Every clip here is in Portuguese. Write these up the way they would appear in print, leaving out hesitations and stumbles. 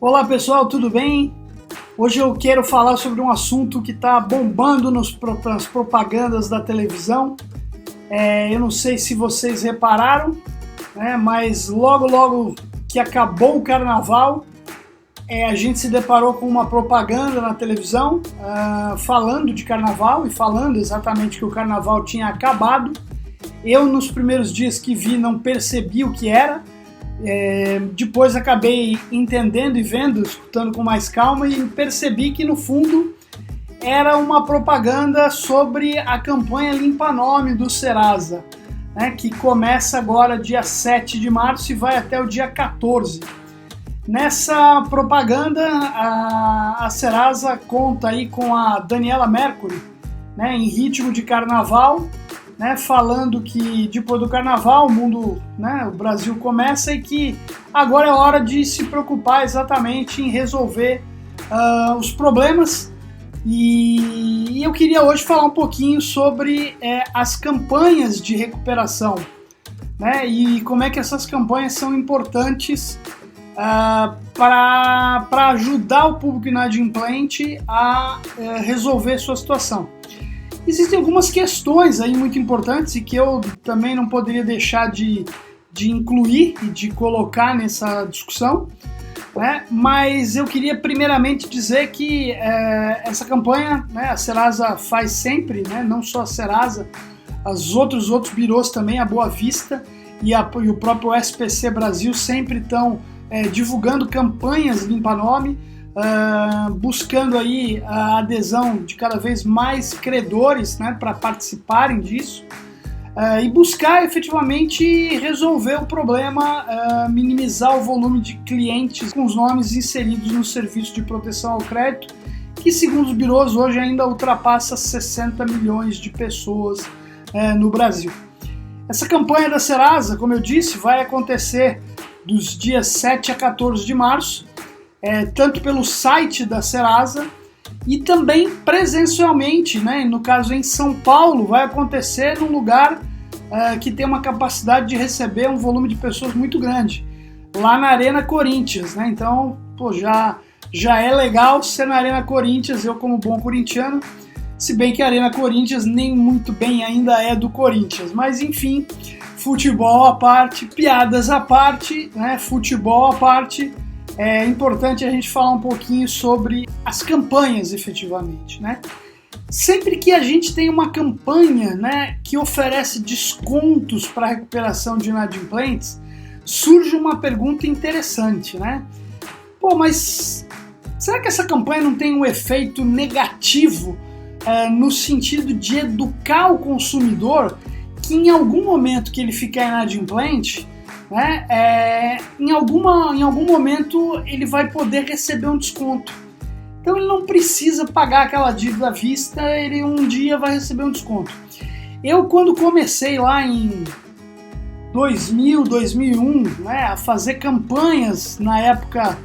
Olá pessoal, tudo bem? Hoje eu quero falar sobre um assunto que está bombando nas propagandas da televisão. Eu não sei se vocês repararam, mas logo que acabou o carnaval, a gente se deparou com uma propaganda na televisão falando de carnaval e falando exatamente que o carnaval tinha acabado. Eu, nos primeiros dias que vi, não percebi o que era. Depois acabei entendendo e vendo, escutando com mais calma e percebi que no fundo era uma propaganda sobre a campanha Limpa Nome do Serasa, que começa agora dia 7 de março e vai até o dia 14. Nessa propaganda a Serasa conta aí com a Daniela Mercury, em ritmo de carnaval, falando que depois do carnaval o mundo, o Brasil começa e que agora é hora de se preocupar exatamente em resolver os problemas. E eu queria hoje falar um pouquinho sobre as campanhas de recuperação, e como é que essas campanhas são importantes para ajudar o público inadimplente a resolver sua situação. Existem algumas questões aí muito importantes e que eu também não poderia deixar de incluir e de colocar nessa discussão, mas eu queria primeiramente dizer que essa campanha, a Serasa faz sempre, não só a Serasa, os outros birôs também, a Boa Vista e o próprio SPC Brasil sempre estão divulgando campanhas Limpa Nome, buscando aí a adesão de cada vez mais credores, para participarem disso, e buscar efetivamente resolver o problema, minimizar o volume de clientes com os nomes inseridos no serviço de proteção ao crédito, que segundo os birôs hoje ainda ultrapassa 60 milhões de pessoas no Brasil. Essa campanha da Serasa, como eu disse, vai acontecer dos dias 7 a 14 de março, tanto pelo site da Serasa e também presencialmente, no caso em São Paulo, vai acontecer num lugar que tem uma capacidade de receber um volume de pessoas muito grande, lá na Arena Corinthians, então já é legal ser na Arena Corinthians, eu como bom corintiano, se bem que a Arena Corinthians nem muito bem ainda é do Corinthians, mas enfim, futebol à parte, piadas à parte, futebol à parte. É importante a gente falar um pouquinho sobre as campanhas efetivamente, Sempre que a gente tem uma campanha, que oferece descontos para a recuperação de inadimplentes, surge uma pergunta interessante, mas será que essa campanha não tem um efeito negativo no sentido de educar o consumidor que em algum momento que ele ficar inadimplente, em algum momento ele vai poder receber um desconto. Então ele não precisa pagar aquela dívida à vista, ele um dia vai receber um desconto. Eu, quando comecei lá em 2000, 2001, a fazer campanhas na época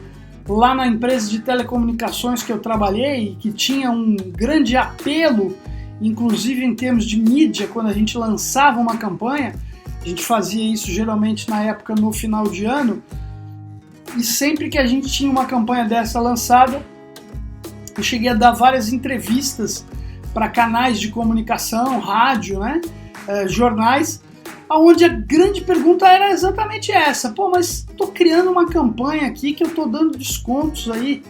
lá na empresa de telecomunicações que eu trabalhei, que tinha um grande apelo, inclusive em termos de mídia, quando a gente lançava uma campanha, a gente fazia isso geralmente na época no final de ano, e sempre que a gente tinha uma campanha dessa lançada, eu cheguei a dar várias entrevistas para canais de comunicação, rádio, jornais, onde a grande pergunta era exatamente essa: mas estou criando uma campanha aqui que eu estou dando descontos aí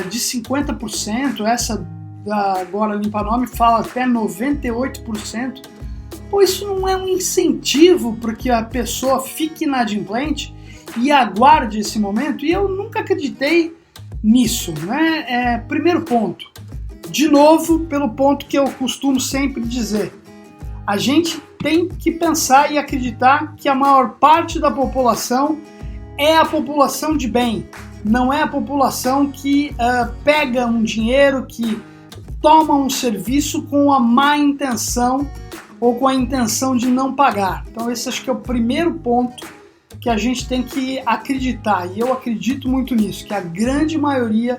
de 50%, essa da agora Limpa Nome fala até 98%. Isso não é um incentivo para que a pessoa fique inadimplente e aguarde esse momento? E eu nunca acreditei nisso, Primeiro ponto, de novo, pelo ponto que eu costumo sempre dizer, a gente tem que pensar e acreditar que a maior parte da população é a população de bem, não é a população que pega um dinheiro, que toma um serviço com a má intenção ou com a intenção de não pagar. Então esse acho que é o primeiro ponto que a gente tem que acreditar, e eu acredito muito nisso, que a grande maioria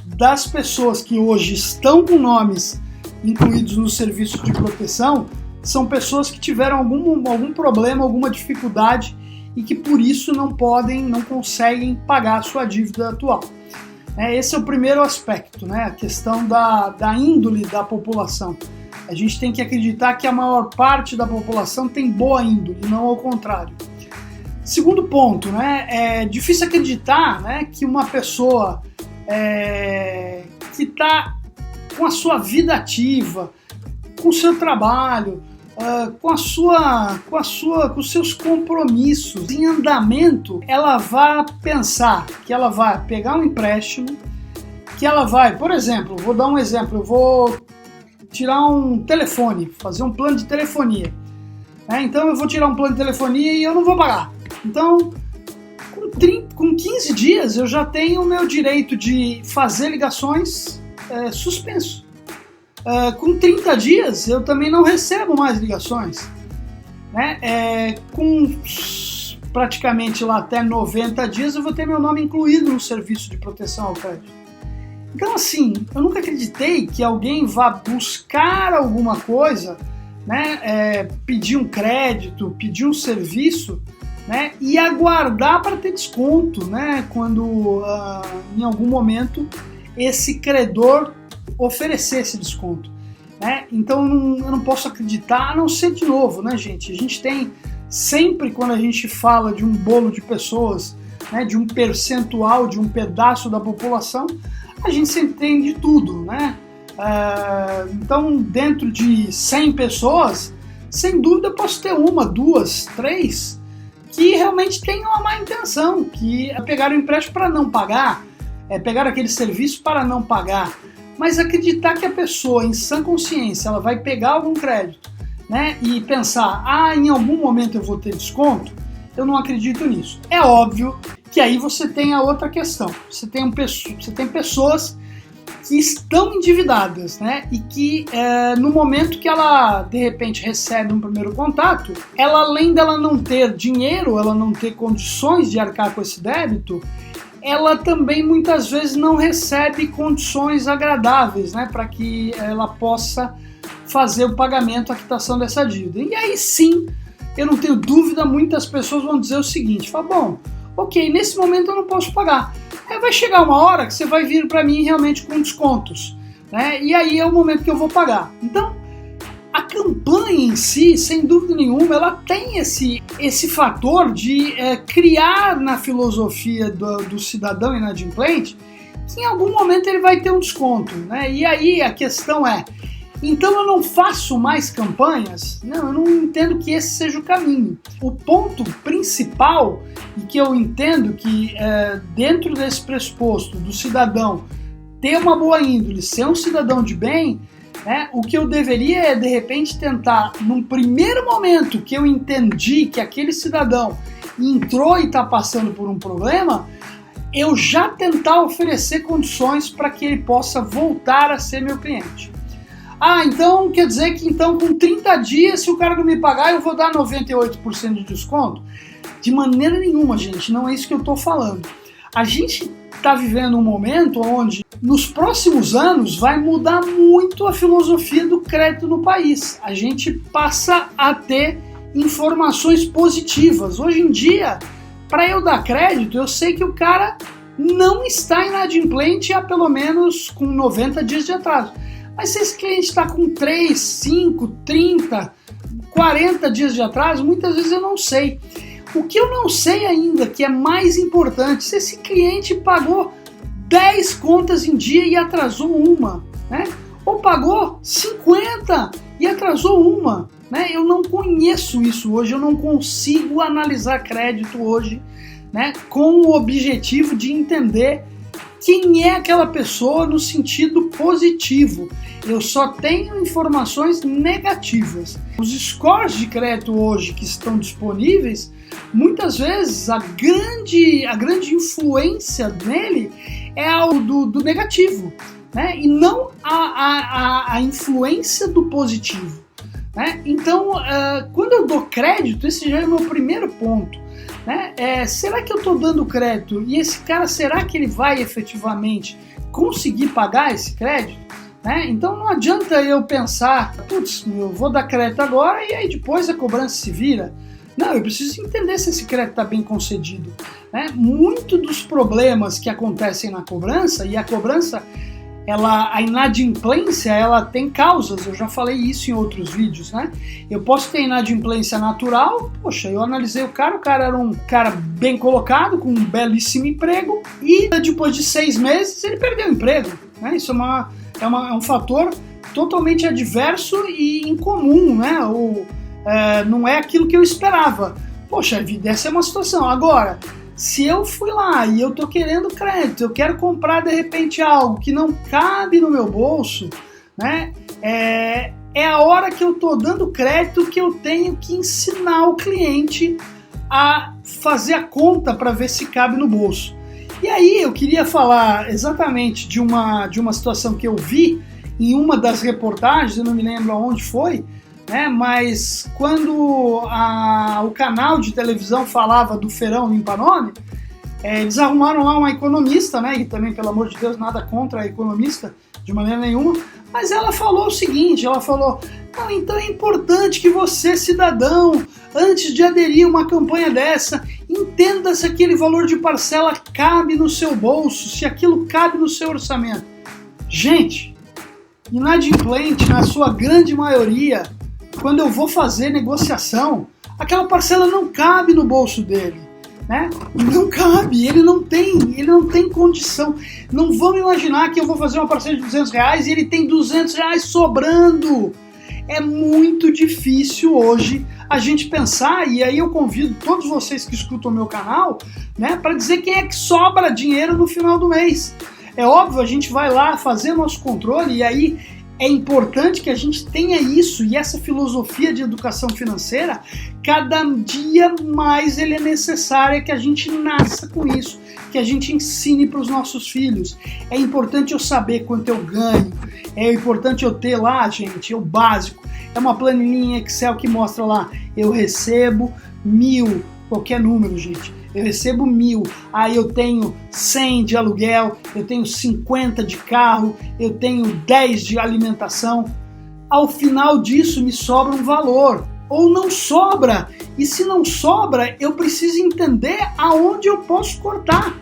das pessoas que hoje estão com nomes incluídos no serviço de proteção são pessoas que tiveram algum problema, alguma dificuldade e que por isso não conseguem pagar a sua dívida atual. Esse é o primeiro aspecto, né? A questão da índole da população. A gente tem que acreditar que a maior parte da população tem boa índole, não ao contrário. Segundo ponto, né? É difícil acreditar, né, que uma pessoa que está com a sua vida ativa, com o seu trabalho, com os seus compromissos em andamento, ela vai pensar que ela vai pegar um empréstimo, que ela vai, por exemplo, vou dar um exemplo, eu vou tirar um telefone, fazer um plano de telefonia. Então eu vou tirar um plano de telefonia e eu não vou pagar. Então, com 15 dias eu já tenho o meu direito de fazer ligações suspenso. Com 30 dias eu também não recebo mais ligações. Com praticamente lá até 90 dias eu vou ter meu nome incluído no serviço de proteção ao crédito. Então, assim, eu nunca acreditei que alguém vá buscar alguma coisa, né, pedir um crédito, pedir um serviço, né, e aguardar para ter desconto, né, quando em algum momento esse credor oferecer esse desconto. Então eu não posso acreditar, a não ser de novo, né, gente? A gente tem sempre, quando a gente fala de um bolo de pessoas, né, de um percentual, de um pedaço da população, a gente sempre tem de tudo, né? Então, dentro de 100 pessoas, sem dúvida eu posso ter uma, duas, três que realmente tenham uma má intenção, que pegaram o empréstimo para não pagar, pegaram aquele serviço para não pagar. Mas acreditar que a pessoa, em sã consciência, ela vai pegar algum crédito, né, e pensar, em algum momento eu vou ter desconto, eu não acredito nisso. É óbvio que aí você tem a outra questão. Você tem pessoas que estão endividadas, né, e que no momento que ela, de repente, recebe um primeiro contato, ela, além dela não ter dinheiro, ela não ter condições de arcar com esse débito, ela também muitas vezes não recebe condições agradáveis, né, para que ela possa fazer o pagamento, a quitação dessa dívida. E aí sim, eu não tenho dúvida, muitas pessoas vão dizer o seguinte, bom, ok, nesse momento eu não posso pagar. Vai chegar uma hora que você vai vir para mim realmente com descontos, né, e aí é o momento que eu vou pagar. Então, a campanha em si, sem dúvida nenhuma, ela tem esse fator de criar na filosofia do cidadão inadimplente que em algum momento ele vai ter um desconto, né? E aí a questão então eu não faço mais campanhas? Não, eu não entendo que esse seja o caminho. O ponto principal, e que eu entendo que dentro desse pressuposto do cidadão ter uma boa índole, ser um cidadão de bem, o que eu deveria de repente tentar, num primeiro momento que eu entendi que aquele cidadão entrou e está passando por um problema, eu já tentar oferecer condições para que ele possa voltar a ser meu cliente. Então quer dizer que então com 30 dias, se o cara não me pagar, eu vou dar 98% de desconto? De maneira nenhuma, gente, não é isso que eu estou falando. A gente está vivendo um momento onde, nos próximos anos, vai mudar muito a filosofia do crédito no país. A gente passa a ter informações positivas. Hoje em dia, para eu dar crédito, eu sei que o cara não está inadimplente há pelo menos com 90 dias de atraso. Mas se esse cliente está com 3, 5, 30, 40 dias de atraso, muitas vezes eu não sei. O que eu não sei ainda, que é mais importante, se esse cliente pagou 10 contas em dia e atrasou uma, né? Ou pagou 50 e atrasou uma, né? Eu não conheço isso hoje, eu não consigo analisar crédito hoje, né, com o objetivo de entender quem é aquela pessoa no sentido positivo. Eu só tenho informações negativas. Os scores de crédito hoje que estão disponíveis, muitas vezes a grande influência nele é do negativo, né? E não a influência do positivo, né? Então, quando eu dou crédito, esse já é o meu primeiro ponto, né? Será que eu estou dando crédito e esse cara, será que ele vai efetivamente conseguir pagar esse crédito? Né? Então não adianta eu pensar, eu vou dar crédito agora e aí depois a cobrança se vira. Não, eu preciso entender se esse crédito está bem concedido. Né? Muito dos problemas que acontecem na cobrança, e a cobrança, a inadimplência, ela tem causas, eu já falei isso em outros vídeos, né? Eu posso ter inadimplência natural, poxa, eu analisei o cara era um cara bem colocado, com um belíssimo emprego, e depois de 6 meses ele perdeu o emprego, né? Isso é um fator totalmente adverso e incomum, né? Não é aquilo que eu esperava. Poxa vida, essa é uma situação. Agora, se eu fui lá e eu tô querendo crédito, eu quero comprar de repente algo que não cabe no meu bolso, né? É a hora que eu tô dando crédito que eu tenho que ensinar o cliente a fazer a conta para ver se cabe no bolso. E aí eu queria falar exatamente de uma situação que eu vi em uma das reportagens, eu não me lembro onde foi, né? Mas quando o canal de televisão falava do Feirão Limpa Nome, eles arrumaram lá uma economista, né? E também, pelo amor de Deus, nada contra a economista, de maneira nenhuma, mas ela falou o seguinte, ela falou, não, então é importante que você, cidadão, antes de aderir a uma campanha dessa, entenda se aquele valor de parcela cabe no seu bolso, se aquilo cabe no seu orçamento. Gente, inadimplente, na sua grande maioria, quando eu vou fazer negociação, aquela parcela não cabe no bolso dele, né? Não cabe, ele não tem condição. Não vamos imaginar que eu vou fazer uma parcela de R$200 e ele tem R$200 sobrando. É muito difícil hoje a gente pensar, e aí eu convido todos vocês que escutam o meu canal, né, para dizer quem é que sobra dinheiro no final do mês. É óbvio, a gente vai lá fazer nosso controle, e aí é importante que a gente tenha isso, e essa filosofia de educação financeira, cada dia mais ele é necessário que a gente nasça com isso, que a gente ensine para os nossos filhos. É importante eu saber quanto eu ganho, é importante eu ter lá, gente, o básico. É uma planilhinha Excel que mostra lá, eu recebo 1.000, qualquer número, gente. Eu recebo 1.000, aí eu tenho 100 de aluguel, eu tenho 50 de carro, eu tenho 10 de alimentação. Ao final disso me sobra um valor, ou não sobra. E se não sobra, eu preciso entender aonde eu posso cortar,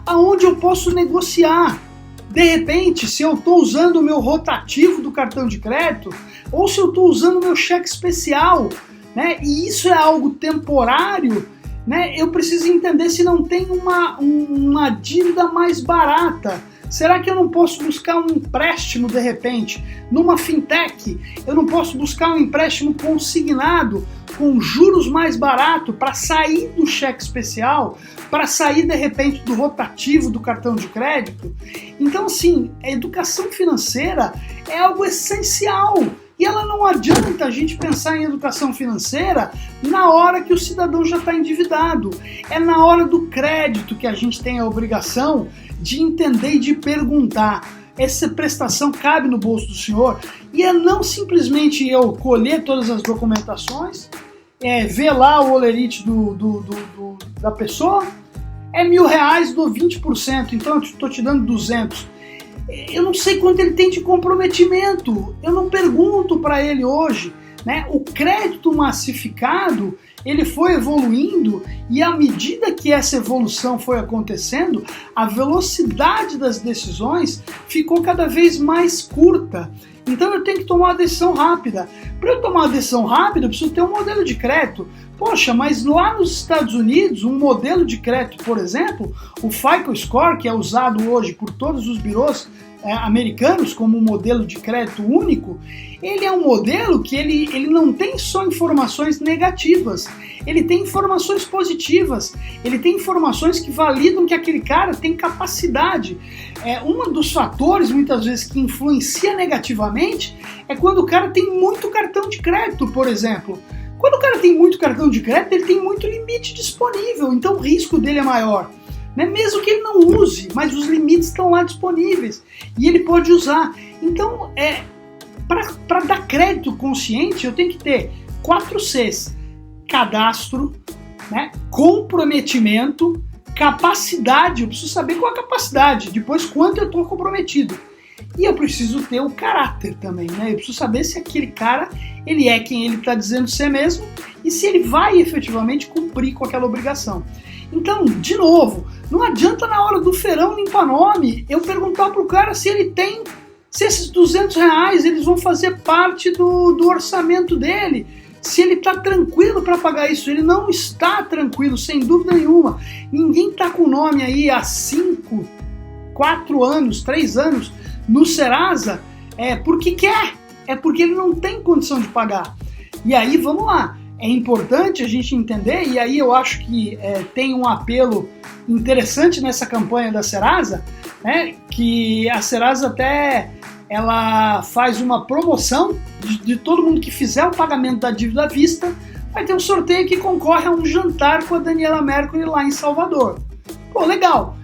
aonde eu posso negociar. De repente, se eu estou usando o meu rotativo do cartão de crédito, ou se eu estou usando o meu cheque especial, né? E isso é algo temporário, né? Eu preciso entender se não tem uma dívida mais barata. Será que eu não posso buscar um empréstimo de repente numa fintech? Eu não posso buscar um empréstimo consignado com juros mais barato para sair do cheque especial, para sair de repente do rotativo do cartão de crédito? Então, assim, a educação financeira é algo essencial. E ela não adianta a gente pensar em educação financeira na hora que o cidadão já está endividado. É na hora do crédito que a gente tem a obrigação de entender e de perguntar: essa prestação cabe no bolso do senhor? E é não simplesmente eu colher todas as documentações, ver lá o holerite da pessoa, é R$1.000, dou 20%, então eu estou te dando 200. Eu não sei quanto ele tem de comprometimento, eu não pergunto para ele hoje, né? O crédito massificado, ele foi evoluindo, e à medida que essa evolução foi acontecendo, a velocidade das decisões ficou cada vez mais curta. Então eu tenho que tomar uma decisão rápida. Para eu tomar uma decisão rápida, eu preciso ter um modelo de crédito. Poxa, mas lá nos Estados Unidos, um modelo de crédito, por exemplo, o FICO Score, que é usado hoje por todos os birôs americanos como um modelo de crédito único, ele é um modelo que ele não tem só informações negativas, ele tem informações positivas, ele tem informações que validam que aquele cara tem capacidade. Um dos fatores, muitas vezes, que influencia negativamente é quando o cara tem muito cartão de crédito, por exemplo. Quando o cara tem muito cartão de crédito, ele tem muito limite disponível, então o risco dele é maior. Né? Mesmo que ele não use, mas os limites estão lá disponíveis e ele pode usar. Então, para dar crédito consciente, eu tenho que ter 4 Cs: cadastro, né? Comprometimento, capacidade. Eu preciso saber qual a capacidade, depois quanto eu estou comprometido. E eu preciso ter o caráter também, né? Eu preciso saber se aquele cara, ele é quem ele está dizendo ser mesmo e se ele vai efetivamente cumprir com aquela obrigação. Então, de novo, não adianta na hora do feirão limpar nome eu perguntar pro cara se ele tem, se esses R$200 eles vão fazer parte do orçamento dele, se ele está tranquilo para pagar isso. Ele não está tranquilo, sem dúvida nenhuma. Ninguém está com o nome aí há 5, 4 anos, 3 anos no Serasa porque quer, é porque ele não tem condição de pagar. E aí, vamos lá, é importante a gente entender, e aí eu acho que tem um apelo interessante nessa campanha da Serasa, né, que a Serasa até ela faz uma promoção de todo mundo que fizer o pagamento da dívida à vista, vai ter um sorteio que concorre a um jantar com a Daniela Mercury lá em Salvador. Pô, legal.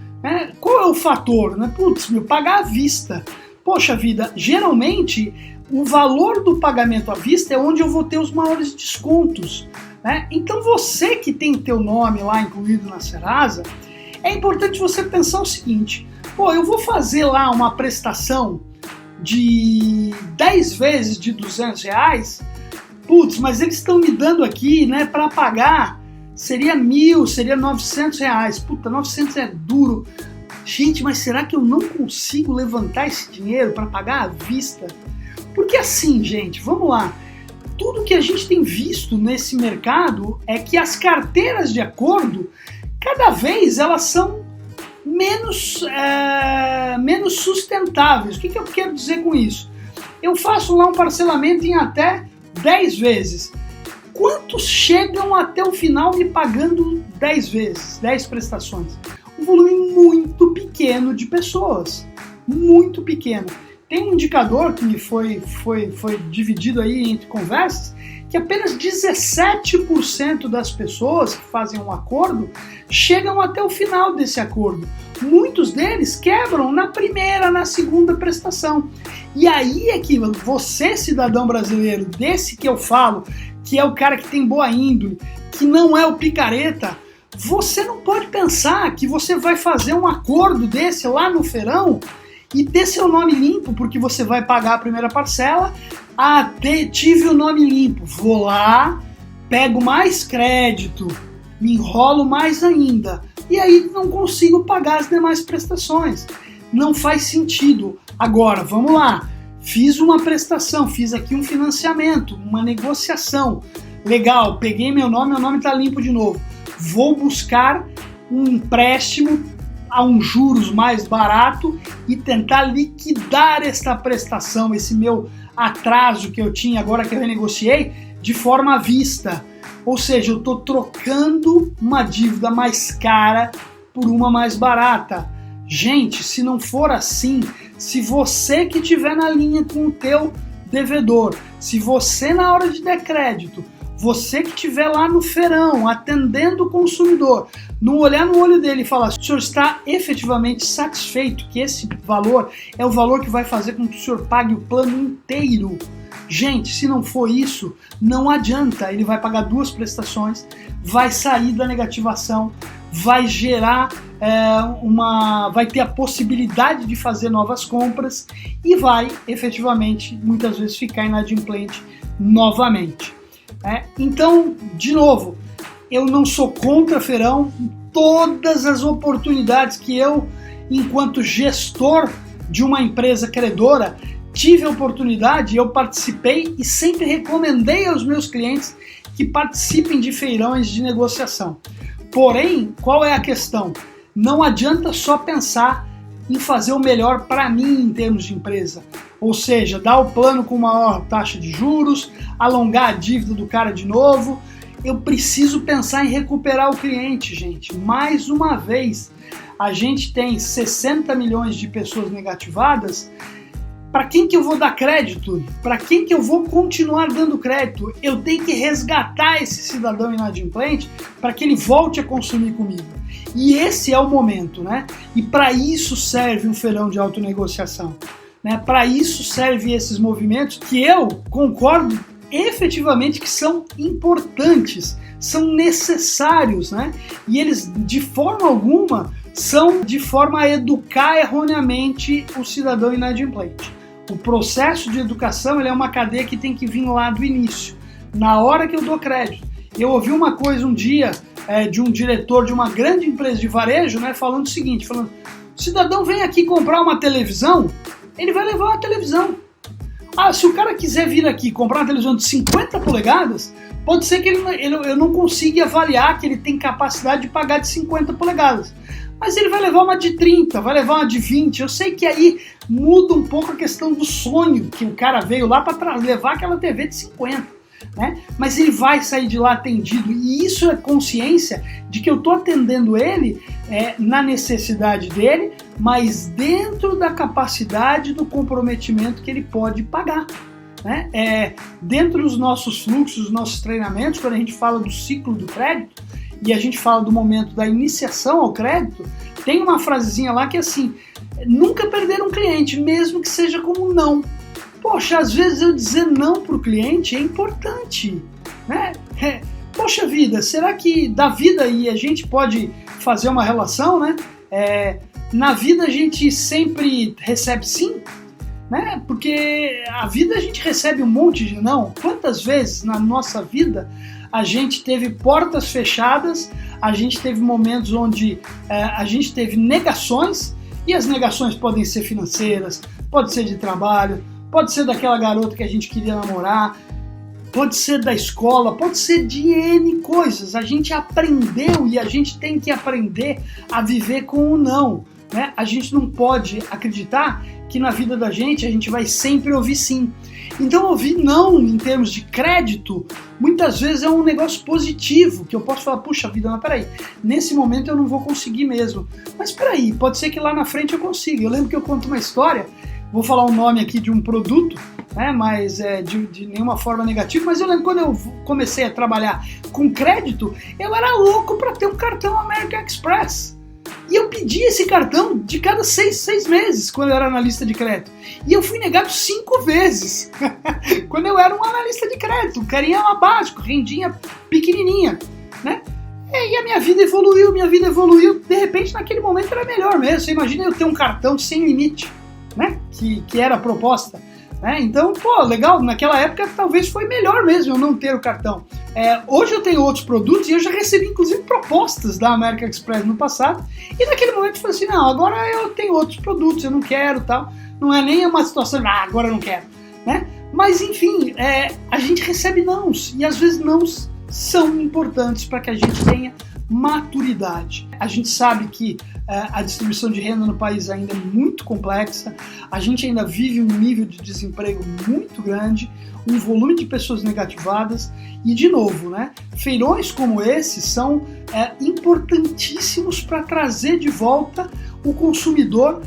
Qual é o fator? Putz, pagar à vista. Poxa vida, geralmente o valor do pagamento à vista é onde eu vou ter os maiores descontos. Então você que tem teu nome lá incluído na Serasa, é importante você pensar o seguinte: pô, eu vou fazer lá uma prestação de 10 vezes de R$200, putz, mas eles estão me dando aqui, para pagar, seria 1.000, seria R$900, puta, 900 é duro, gente, mas será que eu não consigo levantar esse dinheiro para pagar à vista? Porque assim, gente, vamos lá, tudo que a gente tem visto nesse mercado é que as carteiras de acordo, cada vez elas são menos sustentáveis. O que eu quero dizer com isso? Eu faço lá um parcelamento em até 10 vezes. Quantos chegam até o final me pagando 10 vezes, 10 prestações? Um volume muito pequeno de pessoas, muito pequeno. Tem um indicador que foi dividido aí entre conversas, que apenas 17% das pessoas que fazem um acordo chegam até o final desse acordo. Muitos deles quebram na primeira, na segunda prestação. E aí é que você, cidadão brasileiro, desse que eu falo, que é o cara que tem boa índole, que não é o picareta, você não pode pensar que você vai fazer um acordo desse lá no feirão e ter seu nome limpo, porque você vai pagar a primeira parcela. Tive o nome limpo, vou lá, pego mais crédito, me enrolo mais ainda, e aí não consigo pagar as demais prestações. Não faz sentido. Agora, vamos lá, fiz uma prestação, fiz aqui um financiamento, uma negociação, legal, peguei meu nome está limpo de novo, vou buscar um empréstimo a um juros mais barato e tentar liquidar esta prestação, esse meu atraso que eu tinha agora que eu renegociei, de forma à vista. Ou seja, eu estou trocando uma dívida mais cara por uma mais barata. Gente, se não for assim, se você que estiver na linha com o teu devedor, se você na hora de dar crédito, você que estiver lá no feirão atendendo o consumidor, não olhar no olho dele e falar: o senhor está efetivamente satisfeito que esse valor é o valor que vai fazer com que o senhor pague o plano inteiro? Gente, se não for isso, não adianta. Ele vai pagar 2 prestações, vai sair da negativação, vai gerar vai ter a possibilidade de fazer novas compras e vai efetivamente muitas vezes ficar inadimplente novamente. Então, de novo, eu não sou contra feirão. Todas as oportunidades que eu, enquanto gestor de uma empresa credora, tive a oportunidade, eu participei e sempre recomendei aos meus clientes que participem de feirões de negociação. Porém, qual é a questão? Não adianta só pensar em fazer o melhor para mim em termos de empresa. Ou seja, dar o plano com maior taxa de juros, alongar a dívida do cara de novo. Eu preciso pensar em recuperar o cliente, gente. Mais uma vez, a gente tem 60 milhões de pessoas negativadas. Para quem que eu vou dar crédito? Para quem que eu vou continuar dando crédito? Eu tenho que resgatar esse cidadão inadimplente para que ele volte a consumir comigo. E esse é o momento, né? E para isso serve um feirão de autonegociação. Para isso servem esses movimentos que eu concordo efetivamente que são importantes, são necessários, né? E eles de forma alguma são de forma a educar erroneamente o cidadão inadimplente. O processo de educação ele é uma cadeia que tem que vir lá do início, na hora que eu dou crédito. Eu ouvi uma coisa um dia de um diretor de uma grande empresa de varejo, né, falando o seguinte, o cidadão vem aqui comprar uma televisão, ele vai levar uma televisão. Se o cara quiser vir aqui comprar uma televisão de 50 polegadas, pode ser que eu não consiga avaliar que ele tem capacidade de pagar de 50 polegadas. Mas ele vai levar uma de 30, vai levar uma de 20. Eu sei que aí muda um pouco a questão do sonho, que o cara veio lá para levar aquela TV de 50. Né? Mas ele vai sair de lá atendido, e isso é consciência de que eu estou atendendo ele na necessidade dele, mas dentro da capacidade do comprometimento que ele pode pagar. Né? Dentro dos nossos fluxos, dos nossos treinamentos, quando a gente fala do ciclo do crédito e a gente fala do momento da iniciação ao crédito, tem uma frasezinha lá que é assim: nunca perder um cliente, mesmo que seja como um não. Poxa, às vezes eu dizer não para o cliente é importante, né? Poxa vida, será que da vida aí a gente pode fazer uma relação, né? Na vida a gente sempre recebe sim, né? Porque a vida a gente recebe um monte de não. Quantas vezes na nossa vida a gente teve portas fechadas, a gente teve momentos onde a gente teve negações, e as negações podem ser financeiras, pode ser de trabalho, pode ser daquela garota que a gente queria namorar, pode ser da escola, pode ser de N coisas. A gente aprendeu e a gente tem que aprender a viver com o não. Né? A gente não pode acreditar que na vida da gente a gente vai sempre ouvir sim. Então ouvir não em termos de crédito, muitas vezes é um negócio positivo, que eu posso falar, puxa vida, mas peraí, nesse momento eu não vou conseguir mesmo. Mas peraí, pode ser que lá na frente eu consiga. Eu lembro que eu conto uma história, vou falar o nome aqui de um produto, né, mas de nenhuma forma negativa, mas eu lembro quando eu comecei a trabalhar com crédito, eu era louco para ter um cartão American Express. E eu pedi esse cartão de cada 6 meses, quando eu era analista de crédito. E eu fui negado 5 vezes, quando eu era um analista de crédito. O carinha era básico, rendinha pequenininha, né? E a minha vida evoluiu. De repente, naquele momento era melhor mesmo. Você imagina eu ter um cartão sem limite, né? Que era a proposta. Né? Então, legal, naquela época talvez foi melhor mesmo eu não ter o cartão. Hoje eu tenho outros produtos e eu já recebi inclusive propostas da American Express no passado, e naquele momento eu falei assim, não, agora eu tenho outros produtos, eu não quero, tal. Não é nem uma situação, agora eu não quero, né? Mas enfim, a gente recebe nãos, e às vezes nãos são importantes para que a gente tenha maturidade. A gente sabe que a distribuição de renda no país ainda é muito complexa, a gente ainda vive um nível de desemprego muito grande, um volume de pessoas negativadas, e de novo, né, feirões como esse são importantíssimos para trazer de volta o consumidor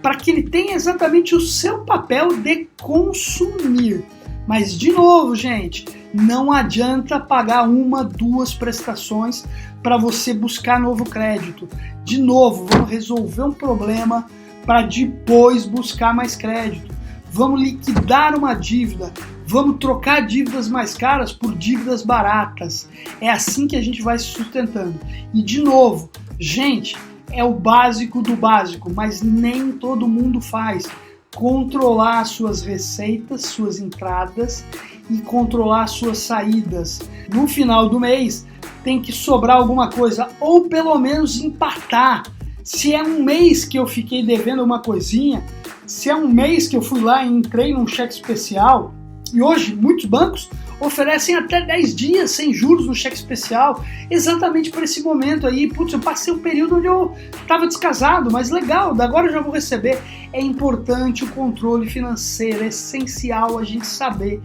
para que ele tenha exatamente o seu papel de consumir. Mas de novo, gente, não adianta pagar 1, 2 prestações para você buscar novo crédito. De novo, vamos resolver um problema para depois buscar mais crédito. Vamos liquidar uma dívida, vamos trocar dívidas mais caras por dívidas baratas. É assim que a gente vai se sustentando. E de novo, gente, é o básico do básico, mas nem todo mundo faz. Controlar suas receitas, suas entradas e controlar suas saídas. No final do mês tem que sobrar alguma coisa, ou pelo menos empatar. Se é um mês que eu fiquei devendo uma coisinha, se é um mês que eu fui lá e entrei num cheque especial, e hoje muitos bancos oferecem até 10 dias sem juros no cheque especial, exatamente para esse momento aí. Putz, eu passei um período onde eu estava descasado, mas legal, agora eu já vou receber. É importante o controle financeiro, é essencial a gente saber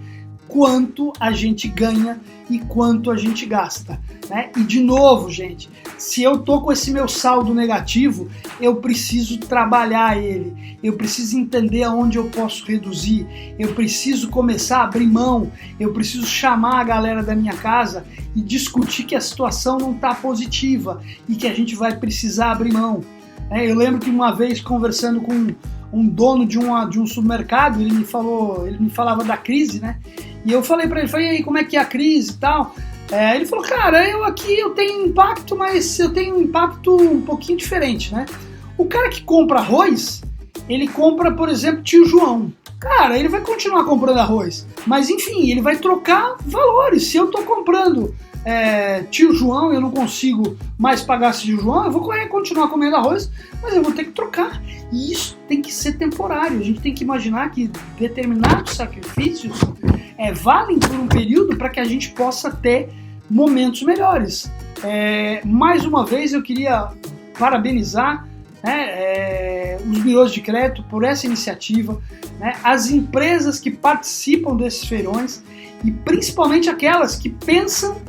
quanto a gente ganha e quanto a gente gasta, né? E de novo, gente, se eu tô com esse meu saldo negativo, eu preciso trabalhar ele, eu preciso entender aonde eu posso reduzir, eu preciso começar a abrir mão, eu preciso chamar a galera da minha casa e discutir que a situação não tá positiva e que a gente vai precisar abrir mão. Eu lembro que uma vez, conversando com um dono de um supermercado, ele me falava da crise, né? E eu falei para ele, e aí, como é que é a crise e tal? Ele falou, cara, eu tenho impacto, mas eu tenho um impacto um pouquinho diferente, né? O cara que compra arroz, ele compra, por exemplo, Tio João. Cara, ele vai continuar comprando arroz, mas enfim, ele vai trocar valores. Se eu tô comprando Tio João e eu não consigo mais pagar esse Tio João, eu vou continuar comendo arroz, mas eu vou ter que trocar. E isso tem que ser temporário. A gente tem que imaginar que determinados sacrifícios valem por um período para que a gente possa ter momentos melhores. Mais uma vez eu queria parabenizar os bureaus de crédito por essa iniciativa, as empresas que participam desses feirões e principalmente aquelas que pensam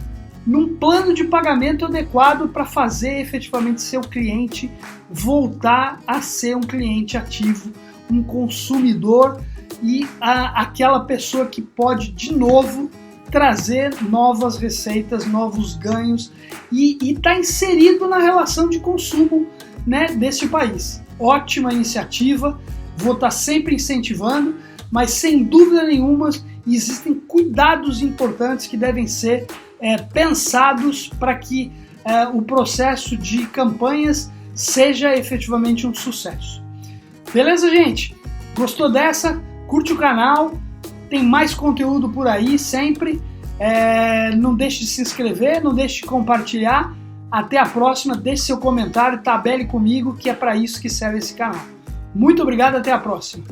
num plano de pagamento adequado para fazer efetivamente seu cliente voltar a ser um cliente ativo, um consumidor e aquela pessoa que pode de novo trazer novas receitas, novos ganhos e está inserido na relação de consumo desse país. Ótima iniciativa, vou estar sempre incentivando, mas sem dúvida nenhuma existem cuidados importantes que devem ser pensados para que o processo de campanhas seja efetivamente um sucesso. Beleza, gente? Gostou dessa? Curte o canal, tem mais conteúdo por aí sempre. Não deixe de se inscrever, não deixe de compartilhar. Até a próxima, deixe seu comentário, tabele comigo, que é para isso que serve esse canal. Muito obrigado, até a próxima.